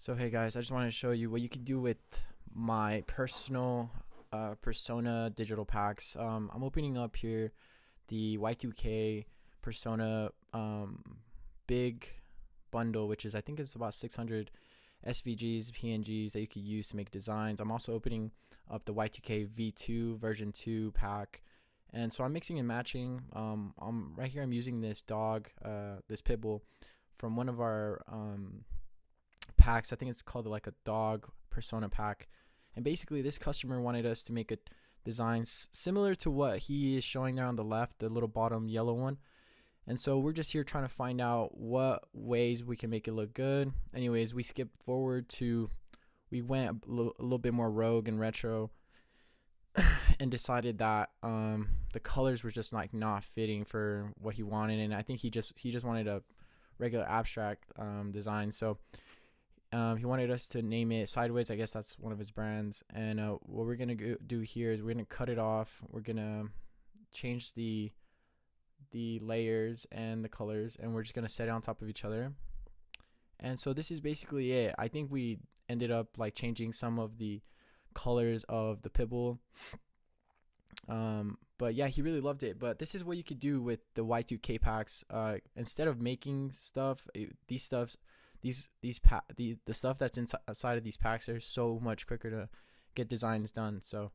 So hey guys, I just wanted to show you what you can do with my personal Persona digital packs. I'm opening up here the Y2K Persona big bundle, which is I think it's about 600 SVGs, PNGs that you could use to make designs. I'm also opening up the Y2K V2 version 2 pack. And so I'm mixing and matching. Right here I'm using this dog, this pit bull from one of our packs. I think it's called like a dog persona pack. And basically this customer wanted us to make a design similar to what he is showing there on the left, the little bottom yellow one. And so we're just here trying to find out what ways we can make it look good. Anyways, we skipped forward to, we went a little bit more rogue and retro and decided that the colors were just like not fitting for what he wanted. And I think he just wanted a regular abstract design. So he wanted us to name it Sideways. I guess that's one of his brands. And what we're going to do here is we're going to cut it off. We're going to change the layers and the colors, and we're just going to set it on top of each other. And so this is basically it. I think we ended up like changing some of the colors of the pibble. But yeah, he really loved it. But this is what you could do with the Y2K packs. Instead of making stuff, the stuff that's inside of these packs are so much quicker to get designs done. So